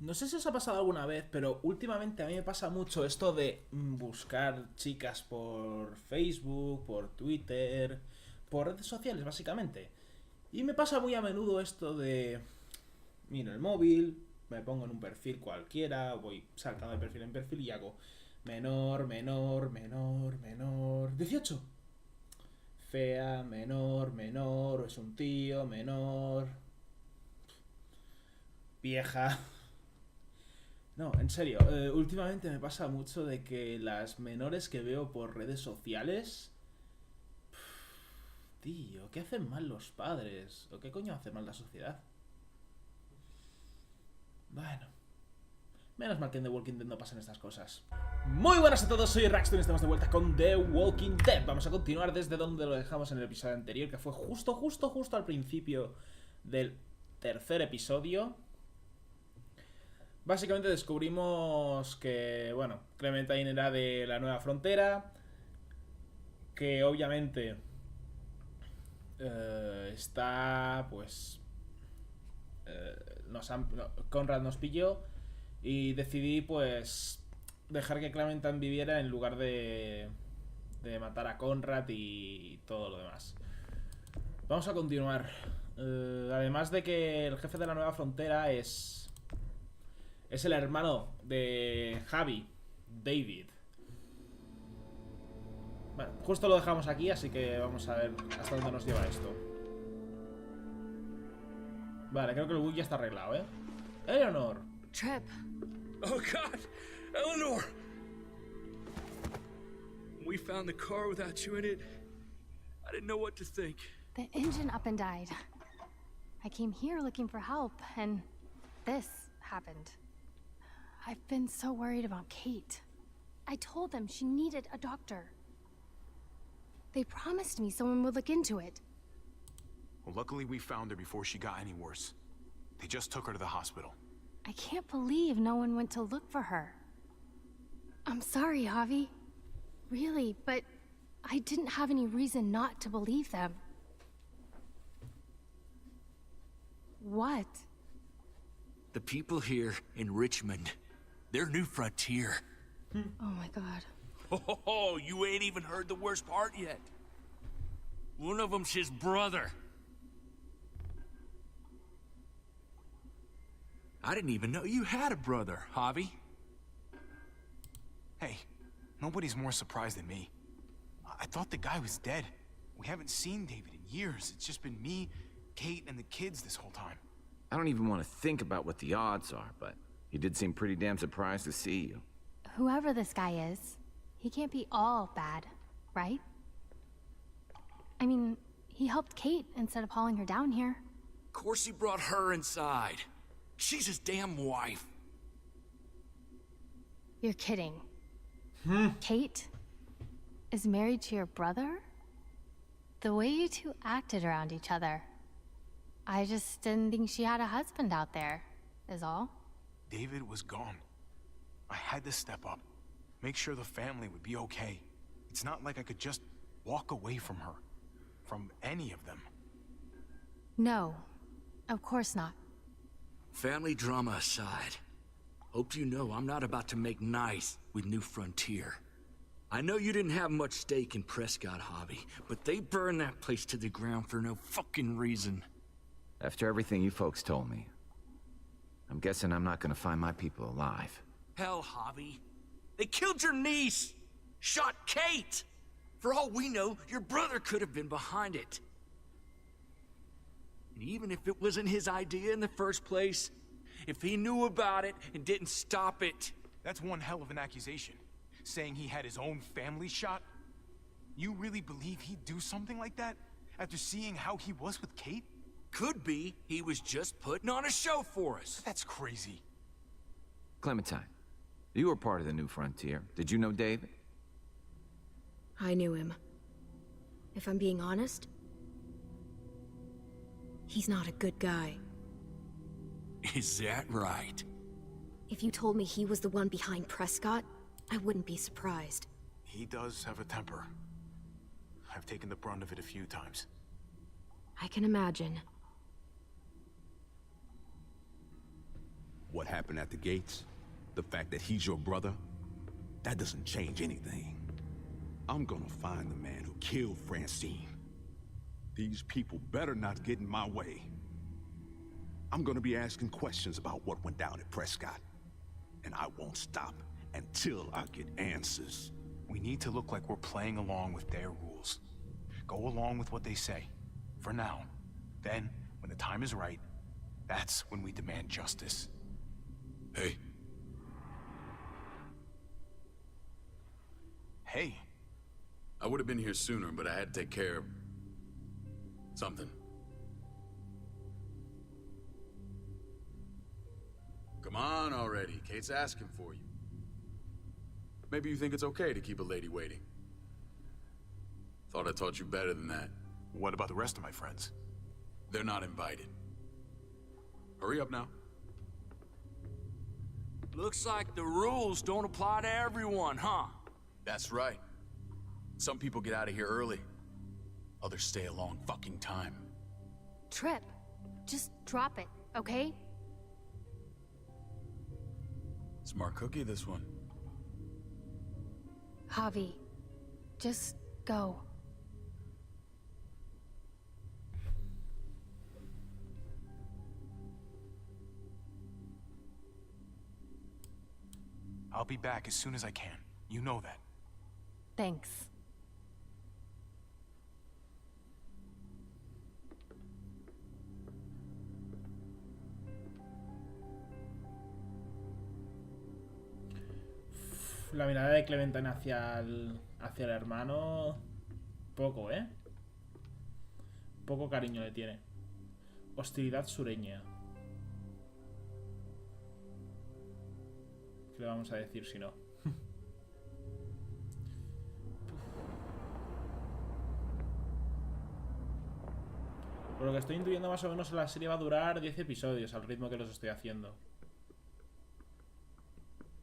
No sé si os ha pasado alguna vez, pero últimamente a mí me pasa mucho esto de buscar chicas por Facebook, por Twitter, por redes sociales básicamente. Y me pasa muy a menudo esto de... Miro el móvil, me pongo en un perfil cualquiera, voy saltando de perfil en perfil y hago menor, menor, menor, menor... 18. Fea, menor, menor, o es un tío, menor... Vieja... No, en serio, últimamente me pasa mucho de que las menores que veo por redes sociales... Tío, ¿qué hacen mal los padres? ¿O qué coño hace mal la sociedad? Bueno, menos mal que en The Walking Dead no pasan estas cosas. Muy buenas a todos, soy Raxton y estamos de vuelta con The Walking Dead. Vamos a continuar desde donde lo dejamos en el episodio anterior, que fue justo al principio del tercer episodio. Básicamente descubrimos que, bueno, Clementine era de la Nueva Frontera, que obviamente está, pues, Conrad nos pilló y decidí, pues, dejar que Clementine viviera en lugar de matar a Conrad y todo lo demás. Vamos a continuar. Además de que el jefe de la Nueva Frontera es el hermano de Javi, David. Bueno, justo lo dejamos aquí, así que vamos a ver hasta dónde nos lleva esto. Vale, creo que el bug ya está arreglado, ¿eh? Eleanor. Trip. Oh God, Eleanor! We found the car without you in it. I didn't know what to think. The engine up and died. I came here looking for help, and this happened. I've been so worried about Kate. I told them she needed a doctor. They promised me someone would look into it. Well, luckily we found her before she got any worse. They just took her to the hospital. I can't believe no one went to look for her. I'm sorry, Javi. Really, but I didn't have any reason not to believe them. What? The people here in Richmond, their new frontier. Oh my god. Oh, you ain't even heard the worst part yet. One of them's his brother. I didn't even know you had a brother, Javi. Hey, nobody's more surprised than me. I thought the guy was dead. We haven't seen David in years. It's just been me, Kate, and the kids this whole time. I don't even want to think about what the odds are, but he did seem pretty damn surprised to see you. Whoever this guy is, he can't be all bad, right? I mean, he helped Kate instead of hauling her down here. Of course he brought her inside. She's his damn wife. You're kidding. Kate is married to your brother? The way you two acted around each other. I just didn't think she had a husband out there, is all. David was gone. I had to step up. Make sure the family would be okay. It's not like I could just walk away from her. From any of them. No, of course not. Family drama aside, hope you know I'm not about to make nice with New Frontier. I know you didn't have much stake in Prescott, Javi, but they burned that place to the ground for no fucking reason. After everything you folks told me, I'm guessing I'm not gonna find my people alive. Hell, Javi. They killed your niece! Shot Kate! For all we know, your brother could have been behind it. And even if it wasn't his idea in the first place, if he knew about it and didn't stop it... That's one hell of an accusation. Saying he had his own family shot? You really believe he'd do something like that? After seeing how he was with Kate? Could be he was just putting on a show for us. That's crazy. Clementine, you were part of the New Frontier. Did you know David? I knew him. If I'm being honest, he's not a good guy. Is that right? If you told me he was the one behind Prescott, I wouldn't be surprised. He does have a temper. I've taken the brunt of it a few times. I can imagine. What happened at the gates, the fact that he's your brother, that doesn't change anything. I'm gonna find the man who killed Francine. These people better not get in my way. I'm gonna be asking questions about what went down at Prescott. And I won't stop until I get answers. We need to look like we're playing along with their rules. Go along with what they say. For now. Then, when the time is right, that's when we demand justice. Hey. Hey. I would have been here sooner, but I had to take care of something. Come on already. Kate's asking for you. Maybe you think it's okay to keep a lady waiting. Thought I taught you better than that. What about the rest of my friends? They're not invited. Hurry up now. Looks like the rules don't apply to everyone, huh? That's right. Some people get out of here early. Others stay a long fucking time. Trip, just drop it, okay? Smart cookie, this one. Javi, just go. I'll be back as soon as I can. You know that. Thanks. La mirada de Clementine hacia el hermano... Poco, ¿eh? Poco cariño le tiene. Hostilidad sureña. ¿Qué le vamos a decir si no? Por lo que estoy intuyendo, más o menos la serie va a durar 10 episodios al ritmo que los estoy haciendo.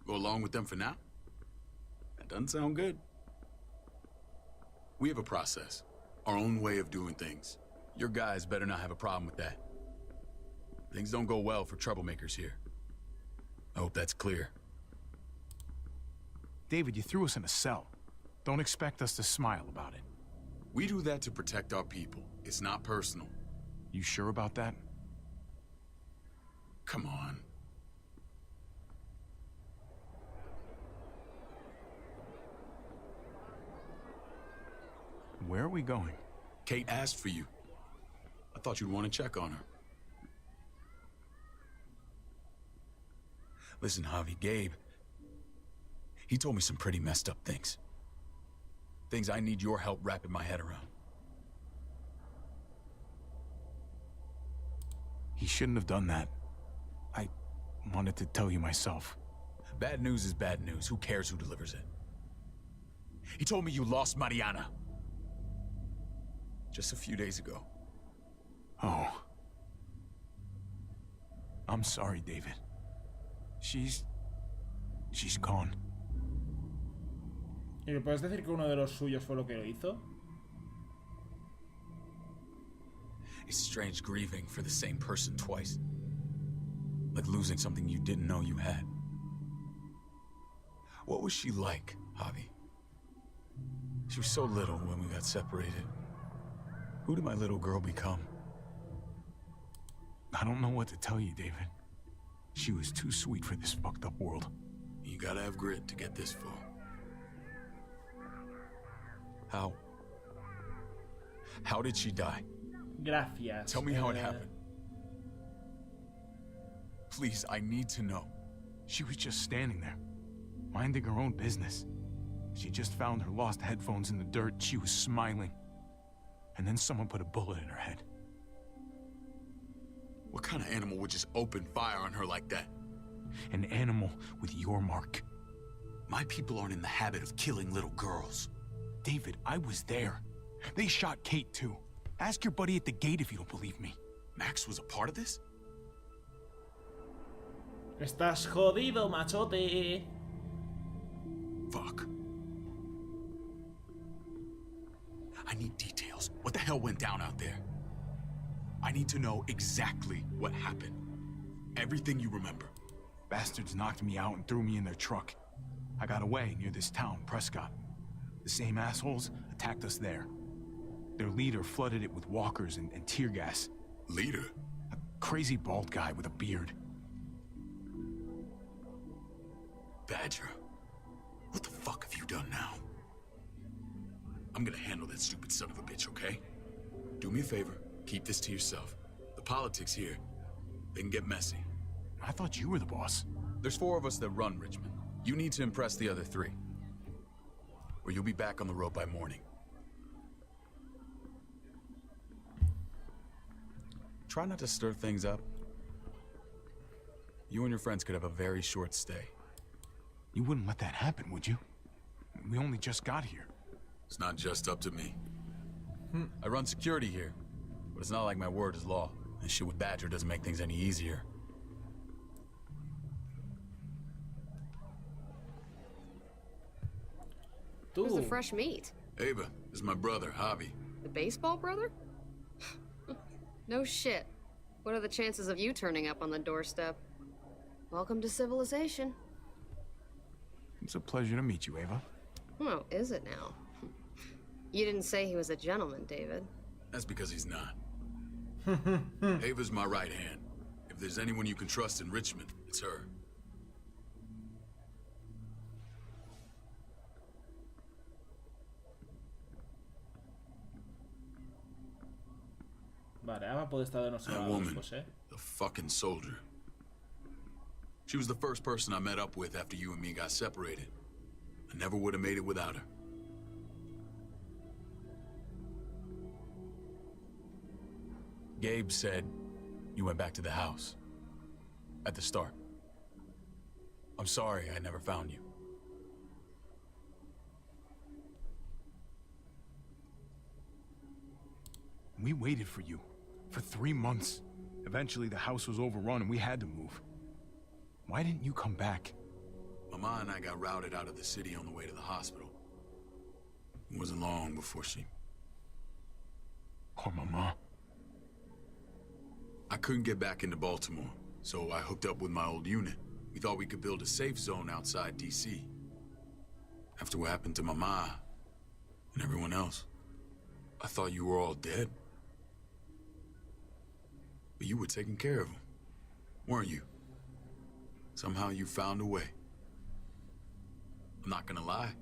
Go along with them for now? That doesn't sound good. We have a process, our own way of doing things. Your guys better not have a problem with that. Things don't go well for troublemakers here. I hope that's clear. David, you threw us in a cell. Don't expect us to smile about it. We do that to protect our people. It's not personal. You sure about that? Come on. Where are we going? Kate asked for you. I thought you'd want to check on her. Listen, Javi, Gabe, he told me some pretty messed up things. Things I need your help wrapping my head around. He shouldn't have done that. I wanted to tell you myself. Bad news is bad news. Who cares who delivers it? He told me you lost Mariana. Just a few days ago. Oh. I'm sorry, David. She's gone. ¿Y me puedes decir que uno de los suyos fue lo que lo hizo? It's strange grieving for the same person twice. Like losing something you didn't know you had. What was she like, Javi? She was so little when we got separated. Who did my little girl become? I don't know what to tell you, David. She was too sweet for this fucked up world. You gotta have grit to get this far. How did she die? Gracias. Tell me how it happened. Please, I need to know. She was just standing there, minding her own business. She just found her lost headphones in the dirt. She was smiling. And then someone put a bullet in her head. What kind of animal would just open fire on her like that? An animal with your mark. My people aren't in the habit of killing little girls. David, I was there. They shot Kate too. Ask your buddy at the gate if you don't believe me. Max was a part of this? Estás jodido, machote. Fuck. I need details. What the hell went down out there? I need to know exactly what happened. Everything you remember. Bastards knocked me out and threw me in their truck. I got away near this town, Prescott. The same assholes attacked us there. Their leader flooded it with walkers and tear gas. Leader? A crazy bald guy with a beard. Badger, what the fuck have you done now? I'm gonna handle that stupid son of a bitch, okay? Do me a favor, keep this to yourself. The politics here, they can get messy. I thought you were the boss. There's 4 of us that run Richmond. You need to impress the other 3. Or you'll be back on the road by morning. Try not to stir things up. You and your friends could have a very short stay. You wouldn't let that happen, would you? We only just got here. It's not just up to me. I run security here, but it's not like my word is law. And shit with Badger doesn't make things any easier. Who's the fresh meat? Ava, this is my brother, Javi. The baseball brother? No shit. What are the chances of you turning up on the doorstep? Welcome to civilization. It's a pleasure to meet you, Ava. Oh, is it now? You didn't say he was a gentleman, David. That's because he's not. Ava's my right hand. If there's anyone you can trust in Richmond, it's her. Vale, Ava puede estar de nuestro That lado woman, después, the fucking soldier. She was the first person I met up with after you and me got separated. I never would have made it without her. Gabe said you went back to the house. At the start. I'm sorry I never found you. We waited for you. For 3 months. Eventually the house was overrun and we had to move. Why didn't you come back? Mama and I got routed out of the city on the way to the hospital. It wasn't long before she... Poor Mama. I couldn't get back into Baltimore, so I hooked up with my old unit. We thought we could build a safe zone outside D.C. After what happened to Mama and everyone else, I thought you were all dead. But you were taking care of them, weren't you? Somehow you found a way. I'm not gonna lie.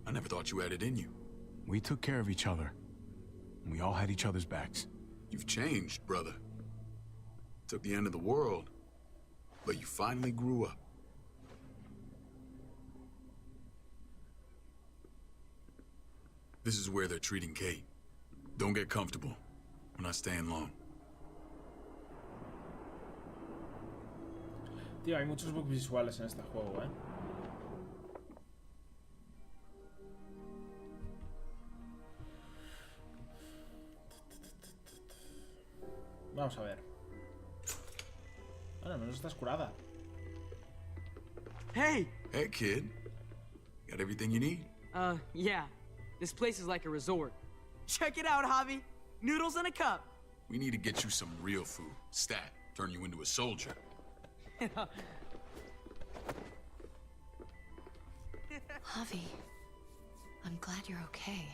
I never thought you had it in you. We took care of each other. And we all had each other's backs. You've changed, brother. Took the end of the world, but you finally grew up. This is where they're treating Kate. Don't get comfortable. We're not staying long. Tío, hay muchos bugs visuales en este juego, ¿eh? Vamos a ver. Bueno, al menos estás curada. Hey! Hey, kid. Got everything you need? Yeah. This place is like a resort. Check it out, Javi. Noodles in a cup. We need to get you some real food. Stat. Turn you into a soldier. Javi, I'm glad you're okay.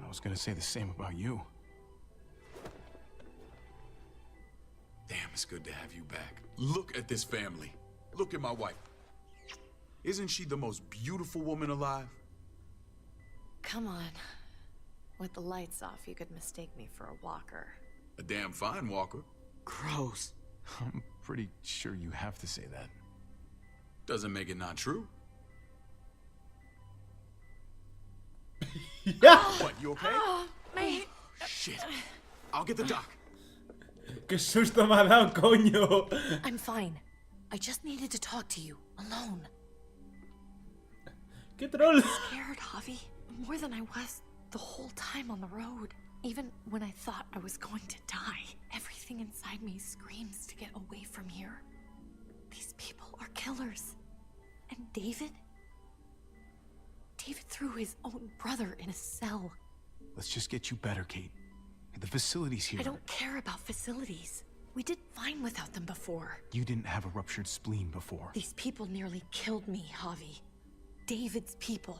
I was gonna say the same about you. Damn, it's good to have you back. Look at this family. Look at my wife. Isn't she the most beautiful woman alive? Come on. With the lights off, you could mistake me for a walker. A damn fine walker. Gross. I'm pretty sure you have to say that. Doesn't make it not true. Yeah. What, you okay? My... Shit. I'll get the doc. Qué susto me ha dado, coño. I'm fine. I just needed to talk to you, alone. Qué troll. Scared, Javi. More than I was the whole time on the road. Even when I thought I was going to die, everything inside me screams to get away from here. These people are killers. And David? David threw his own brother in a cell. Let's just get you better, Kate. The facility's here. I don't care about facilities. We did fine without them before. You didn't have a ruptured spleen before. These people nearly killed me, Javi. David's people.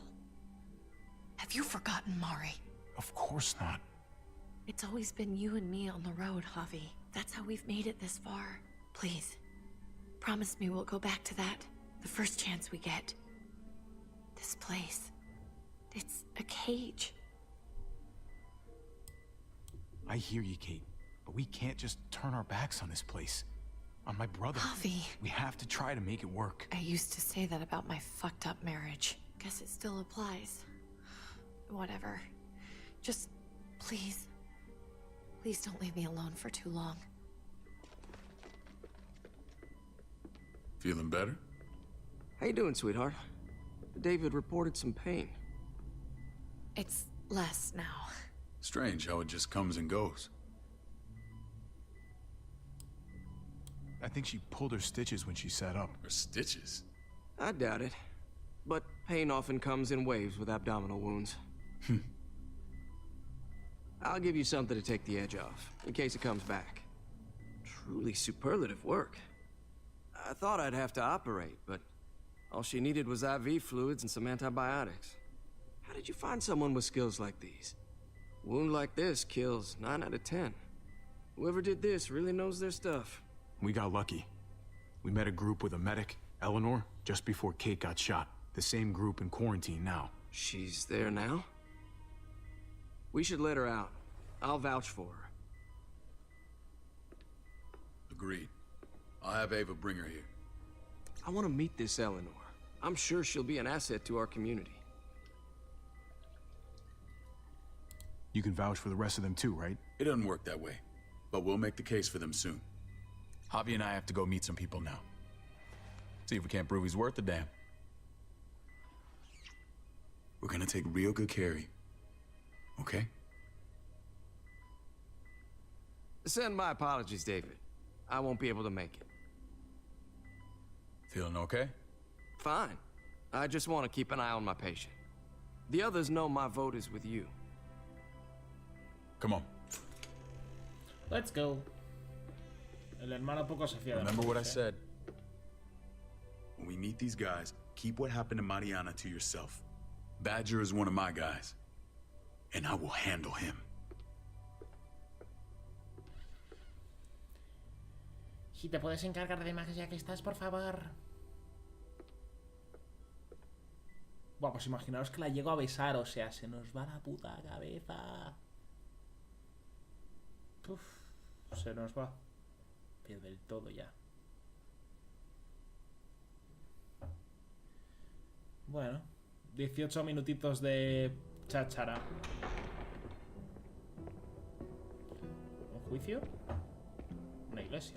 Have you forgotten, Mari? Of course not. It's always been you and me on the road, Javi. That's how we've made it this far. Please, promise me we'll go back to that the first chance we get. This place, it's a cage. I hear you, Kate, but we can't just turn our backs on this place. On my brother. Javi. We have to try to make it work. I used to say that about my fucked up marriage. Guess it still applies. Whatever. Just, please. Please don't leave me alone for too long. Feeling better? How you doing, sweetheart? David reported some pain. It's less now. Strange how it just comes and goes. I think she pulled her stitches when she sat up. Her stitches? I doubt it. But pain often comes in waves with abdominal wounds. I'll give you something to take the edge off, in case it comes back. Truly superlative work. I thought I'd have to operate, but all she needed was IV fluids and some antibiotics. How did you find someone with skills like these? A wound like this kills 9 out of 10. Whoever did this really knows their stuff. We got lucky. We met a group with a medic, Eleanor, just before Kate got shot. The same group in quarantine now. She's there now? We should let her out. I'll vouch for her. Agreed. I'll have Ava bring her here. I want to meet this Eleanor. I'm sure she'll be an asset to our community. You can vouch for the rest of them too, right? It doesn't work that way, but we'll make the case for them soon. Javi and I have to go meet some people now. See if we can't prove he's worth the damn. We're gonna take real good care of you. Okay? Send my apologies, David. I won't be able to make it. Feeling okay? Fine. I just want to keep an eye on my patient. The others know my vote is with you. Come on. Let's go. El hermano poco se fía de Remember what I nosotros, said. When we meet these guys, keep what happened to Mariana to yourself. Badger is one of my guys, and I will handle him. Si te puedes encargar de más ya que estás, por favor. Buah, pues imaginaos que la llego a besar, o sea, se nos va la puta cabeza. Uf, se nos va. Pierde el todo ya. Bueno, 18 minutitos de cháchara. ¿Un juicio? Una iglesia.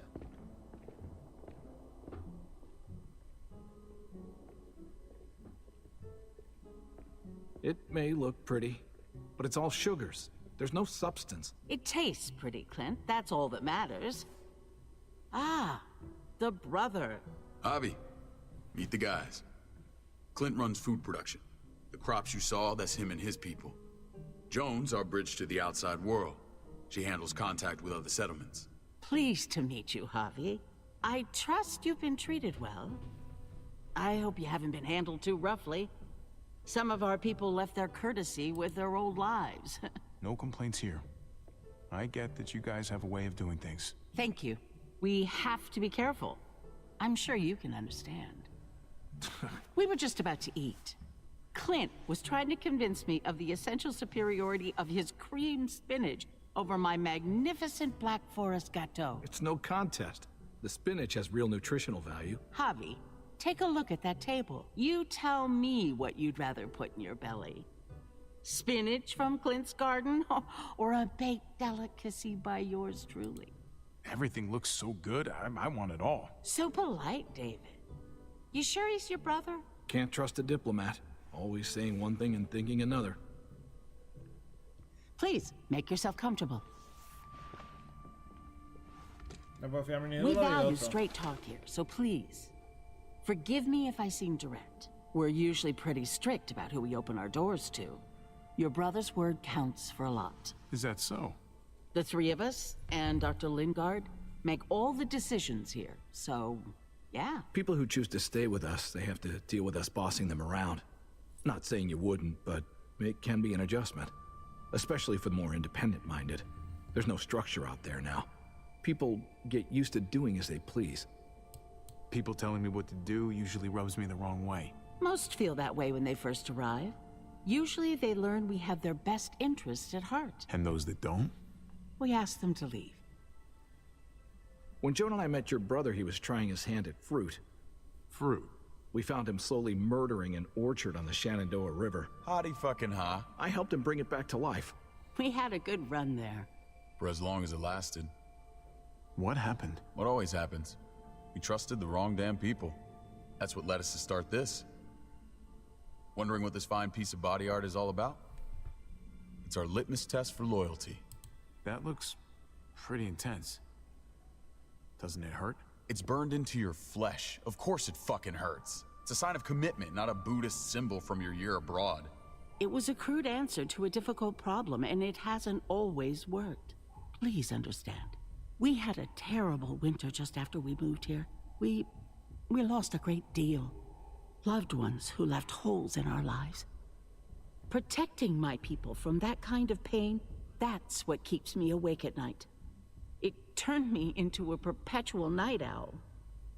It may look pretty, but it's all sugars. There's no substance. It tastes pretty, Clint. That's all that matters. Ah, the brother. Javi, meet the guys. Clint runs food production. The crops you saw, that's him and his people. Jones, our bridge to the outside world. She handles contact with other settlements. Pleased to meet you, Javi. I trust you've been treated well. I hope you haven't been handled too roughly. Some of our people left their courtesy with their old lives. No complaints here. I get that you guys have a way of doing things. Thank you. We have to be careful. I'm sure you can understand. We were just about to eat. Clint was trying to convince me of the essential superiority of his cream spinach over my magnificent Black Forest gâteau. It's no contest. The spinach has real nutritional value. Javi, take a look at that table. You tell me what you'd rather put in your belly. Spinach from Clint's garden, or a baked delicacy by yours truly? Everything looks so good, I want it all. So polite, David. You sure he's your brother? Can't trust a diplomat. Always saying one thing and thinking another. Please, make yourself comfortable. No puedo fiarme ni de We uno ni de value otro. straight talk here, so please, forgive me if I seem direct. We're usually pretty strict about who we open our doors to. Your brother's word counts for a lot. Is that so? The three of us and Dr. Lingard make all the decisions here, so yeah. People who choose to stay with us, they have to deal with us bossing them around. Not saying you wouldn't, but it can be an adjustment. Especially for the more independent-minded. There's no structure out there now. People get used to doing as they please. People telling me what to do usually rubs me the wrong way. Most feel that way when they first arrive. Usually they learn we have their best interests at heart. And those that don't? We ask them to leave. When Joan and I met your brother, he was trying his hand at fruit. Fruit? We found him slowly murdering an orchard on the Shenandoah River. Howdy fucking ha. I helped him bring it back to life. We had a good run there. For as long as it lasted. What happened? What always happens. We trusted the wrong damn people. That's what led us to start this. Wondering what this fine piece of body art is all about? It's our litmus test for loyalty. That looks pretty intense. Doesn't it hurt? It's burned into your flesh. Of course it fucking hurts. It's a sign of commitment, not a Buddhist symbol from your year abroad. It was a crude answer to a difficult problem, and it hasn't always worked. Please understand. We had a terrible winter just after we moved here. We lost a great deal. Loved ones who left holes in our lives. Protecting my people from that kind of pain, that's what keeps me awake at night. It turned me into a perpetual night owl.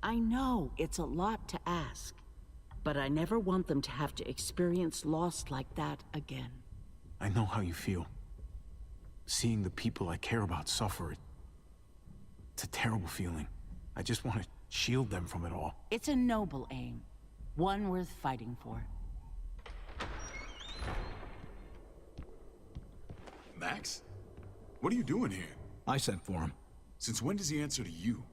I know it's a lot to ask, but I never want them to have to experience loss like that again. I know how you feel. Seeing the people I care about suffer, it's a terrible feeling. I just want to shield them from it all. It's a noble aim, one worth fighting for. Max? What are you doing here? I sent for him. Since when does he answer to you?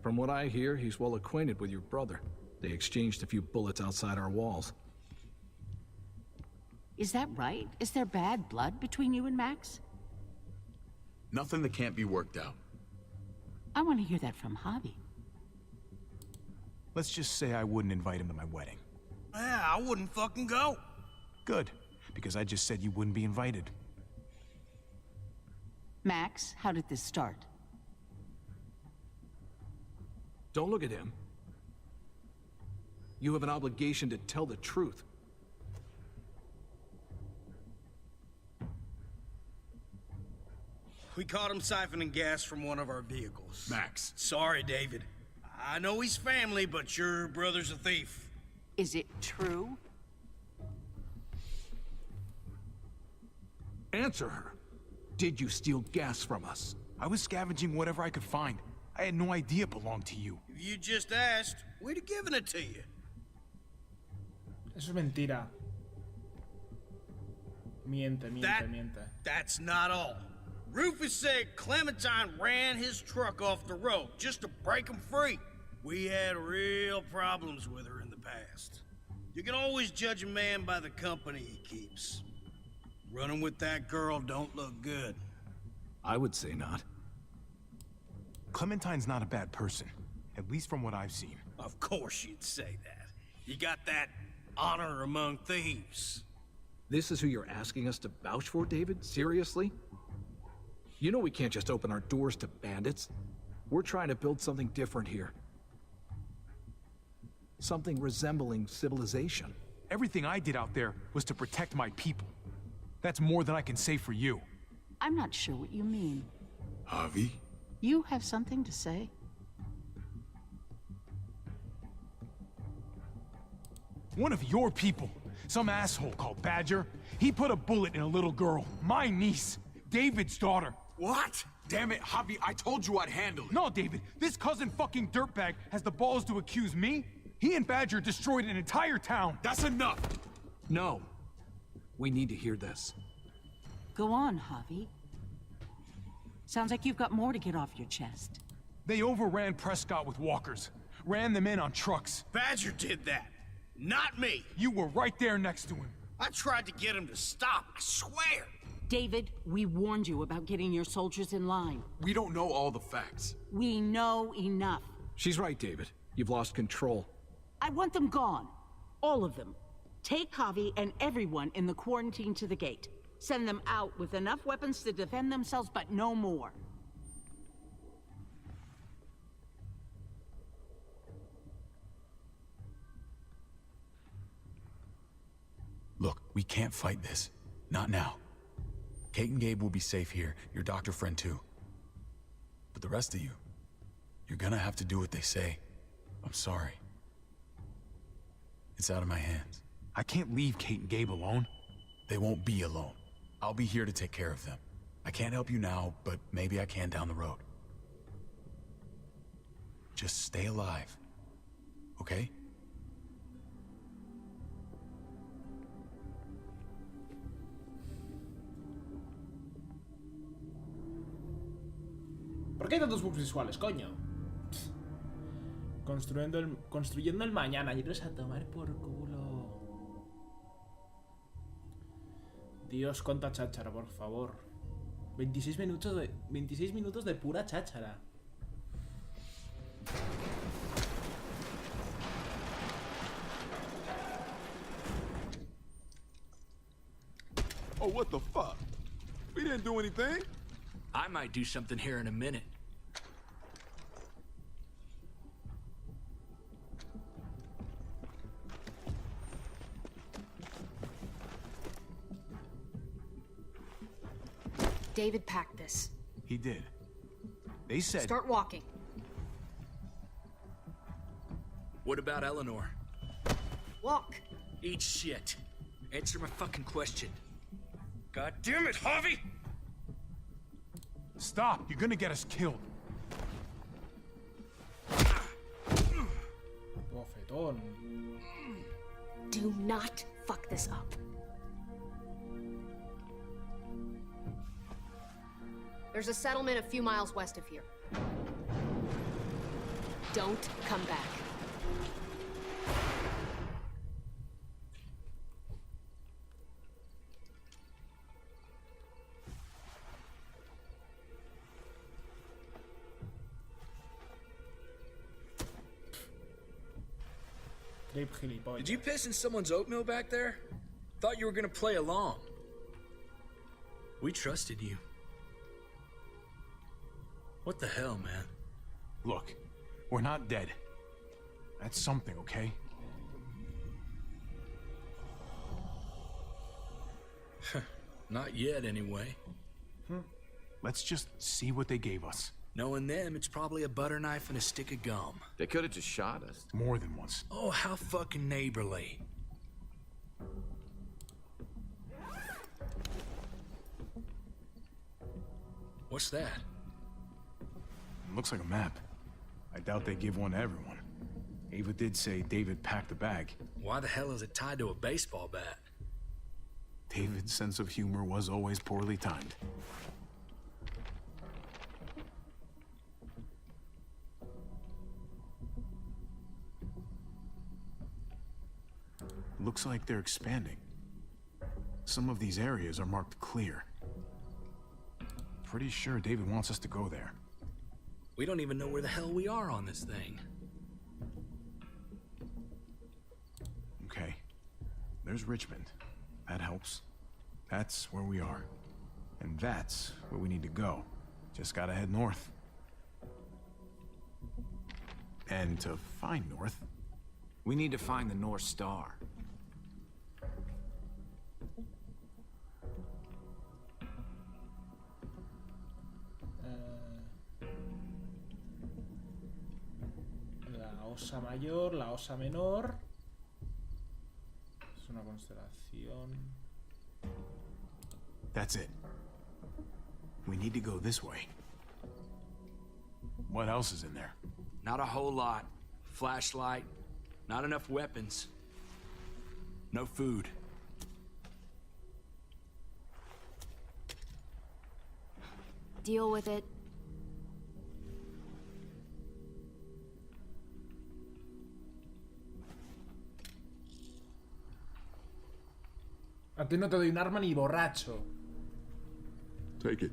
From what I hear, he's well acquainted with your brother. They exchanged a few bullets outside our walls. Is that right? Is there bad blood between you and Max? Nothing that can't be worked out. I want to hear that from Javi. Let's just say I wouldn't invite him to my wedding. Yeah, I wouldn't fucking go. Good, because I just said you wouldn't be invited. Max, how did this start? Don't look at him. You have an obligation to tell the truth. We caught him siphoning gas from one of our vehicles. Max. Sorry, David. I know he's family, but your brother's a thief. Is it true? Answer her. Did you steal gas from us? I was scavenging whatever I could find. I had no idea it belonged to you. If you just asked, we'd have given it to you. Eso es mentira. Miente. That's not all. Rufus said Clementine ran his truck off the road just to break him free. We had real problems with her in the past. You can always judge a man by the company he keeps. Running with that girl don't look good. I would say not. Clementine's not a bad person, at least from what I've seen. Of course you'd say that. You got that honor among thieves. This is who you're asking us to vouch for, David? Seriously? You know we can't just open our doors to bandits. We're trying to build something different here. Something resembling civilization. Everything I did out there was to protect my people. That's more than I can say for you. I'm not sure what you mean. Javi? You have something to say? One of your people, some asshole called Badger, he put a bullet in a little girl, my niece, David's daughter. What? Damn it, Javi, I told you I'd handle it. No, David, this cousin fucking dirtbag has the balls to accuse me? He and Badger destroyed an entire town. That's enough! No. We need to hear this. Go on, Javi. Sounds like you've got more to get off your chest. They overran Prescott with walkers. Ran them in on trucks. Badger did that. Not me. You were right there next to him. I tried to get him to stop, I swear. David, we warned you about getting your soldiers in line. We don't know all the facts. We know enough. She's right, David. You've lost control. I want them gone. All of them. Take Javi and everyone in the quarantine to the gate. Send them out with enough weapons to defend themselves, but no more. Look, we can't fight this. Not now. Kate and Gabe will be safe here, your doctor friend too. But the rest of you, you're gonna have to do what they say. I'm sorry. It's out of my hands. I can't leave Kate and Gabe alone. They won't be alone. I'll be here to take care of them. I can't help you now, but maybe I can down the road. Just stay alive, okay? ¿Por qué hay tantos bugs visuales, coño? Construyendo el mañana. Iros a tomar por culo. Dios, cuánta cháchara, por favor. 26 minutos de pura cháchara. Oh, what the fuck? We didn't do anything. I might do something here in a minute. David packed this. He did. They said... Start walking. What about Eleanor? Walk. Eat shit. Answer my fucking question. God damn it, Harvey! Stop! You're gonna get us killed. Bofetón. Do not fuck this up. There's a settlement a few miles west of here. Don't come back. Did you piss in someone's oatmeal back there? Thought you were gonna play along. We trusted you. What the hell, man? Look, we're not dead. That's something, okay? Not yet, anyway. Let's just see what they gave us. Knowing them, it's probably a butter knife and a stick of gum. They could have just shot us. More than once. Oh, how fucking neighborly. What's that? It looks like a map. I doubt they give one to everyone. Ava did say David packed the bag. Why the hell is it tied to a baseball bat? David's sense of humor was always poorly timed. Looks like they're expanding. Some of these areas are marked clear. Pretty sure David wants us to go there. We don't even know where the hell we are on this thing. Okay. There's Richmond. That helps. That's where we are. And that's where we need to go. Just gotta head north. And to find north... We need to find the North Star. La Osa Mayor, la Osa Menor. Es una constelación. That's it. We need to go this way. What else is in there? Not a whole lot. Flashlight. Not enough weapons. No food. Deal with it. A ti no te doy un arma ni borracho. Take it.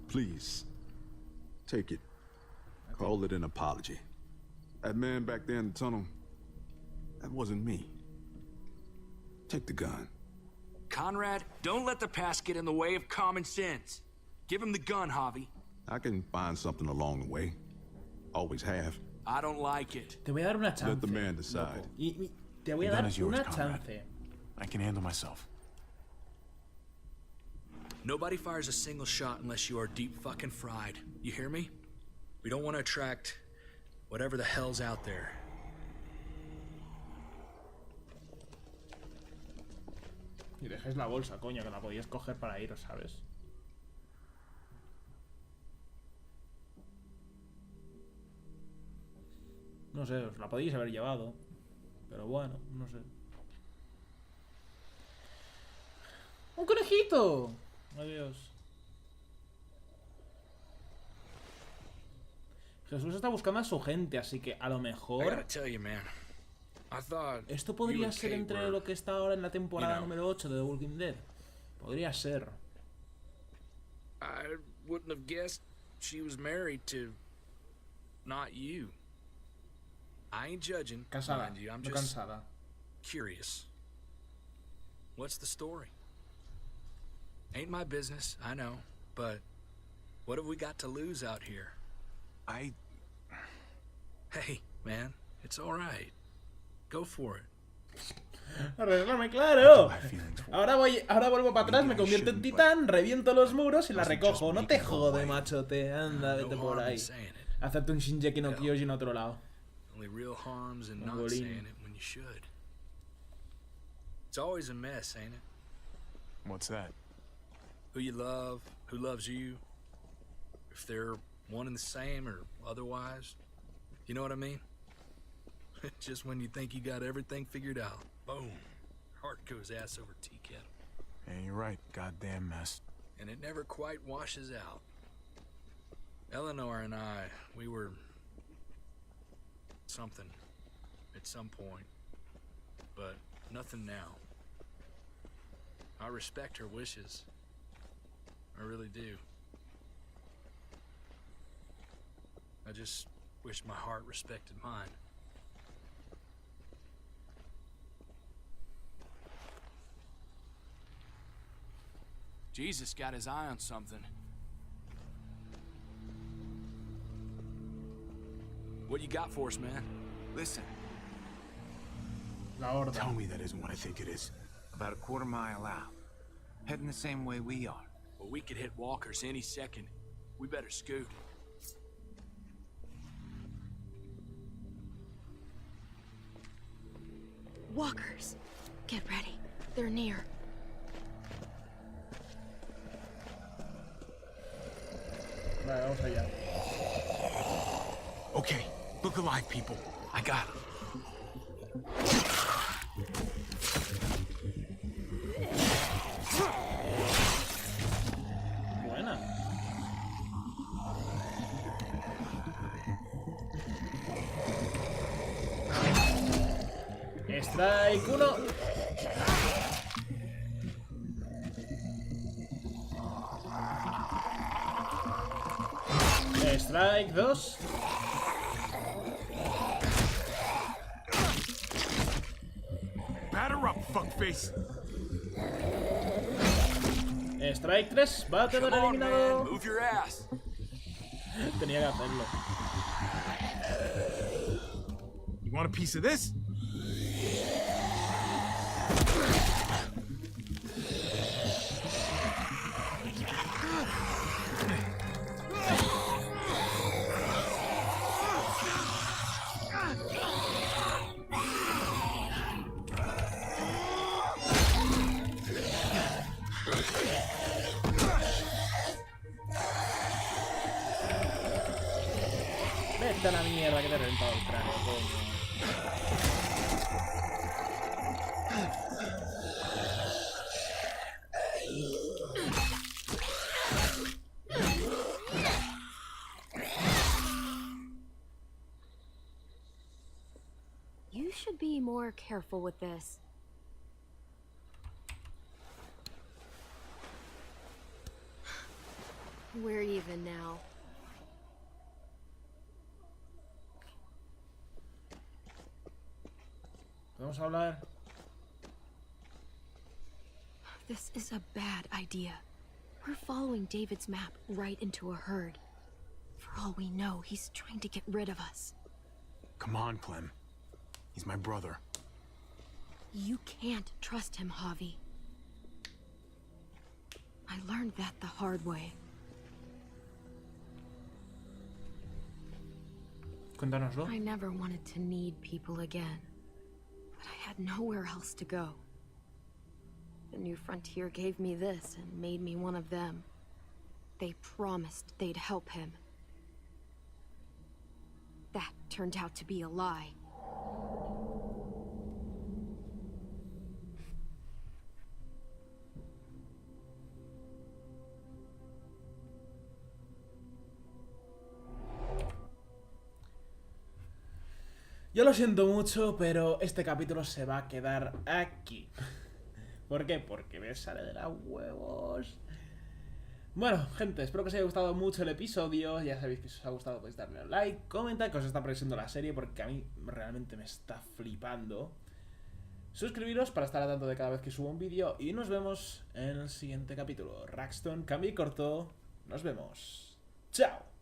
Please. Take it. Call it an apology. That man back there in the tunnel, that wasn't me. Take the gun. Conrad, don't let the past get in the way of common sense. Give him the gun, Javi. I can find something along the way. Always have. I don't like it. Te voy a dar una chance. Let the man decide. Te voy a dar una chance. I can handle myself. Nobody fires a single shot unless you are deep fucking fried. You hear me? We don't want to attract whatever the hell's out there. Y dejéis la bolsa, coño, que la podíais coger para iros, ¿sabes? No sé, os la podéis haber llevado. Pero bueno, no sé. ¡Un conejito! Adiós. Jesús está buscando a su gente, así que a lo mejor... Esto podría ser entre lo que está ahora en la temporada número 8 de The Walking Dead. Podría ser. I wouldn't have guessed she was married to not you. I ain't judging, Casada, mind you. I'm no just cansada. curious. What's the story? Ain't my business, I know, but what have we got to lose out here? Hey, man, it's all right. Go for it. Arréglame, claro. Ahora vuelvo para atrás, me convierto en titán, reviento los muros y la recojo. No te jode, machote. Anda, vete por ahí. Hacerte un Shinjeki no Kyojin en otro lado. Only real harms in not saying it when you should. It's always a mess, ain't it? What's that? Who you love, who loves you, if they're one and the same or otherwise. You know what I mean? Just when you think you got everything figured out, boom, heart goes ass over tea kettle. Yeah, you're right. Goddamn mess. And it never quite washes out. Eleanor and I, we were something at some point, but nothing now. I respect her wishes. I really do. I just wish my heart respected mine. Jesus got his eye on something. What you got for us, man? Listen. Tell me that isn't what I think it is. About a quarter mile out. Heading the same way we are. Well, we could hit walkers any second. We better scoot. Walkers. Get ready. They're near. Vale, vamos allá. Okay, look alive, people. I got him. Buena. Strike 1. Strike 2. Batter up, fuckface. Strike 3. Batedor eliminado. Move your ass. Tenía que hacerlo. You want a piece of this? Vete a la mierda que te he reventado el cráneo, coño. You should be more careful with this. We're even now. ¿Podemos hablar? This is a bad idea. We're following David's map right into a herd. For all we know, he's trying to get rid of us. Come on, Clem. He's my brother. You can't trust him, Javi. I learned that the hard way. Cuéntanoslo. I never wanted to need people again, but I had nowhere else to go. The New Frontier gave me this and made me one of them. They promised they'd help him. That turned out to be a lie. Yo lo siento mucho, pero este capítulo se va a quedar aquí. ¿Por qué? Porque me sale de los huevos. Bueno, gente, espero que os haya gustado mucho el episodio. Ya sabéis que si os ha gustado podéis darle un like, comentar que os está pareciendo la serie, porque a mí realmente me está flipando. Suscribiros para estar al tanto de cada vez que subo un vídeo y nos vemos en el siguiente capítulo. Raxton, cambio y corto. Nos vemos. ¡Chao!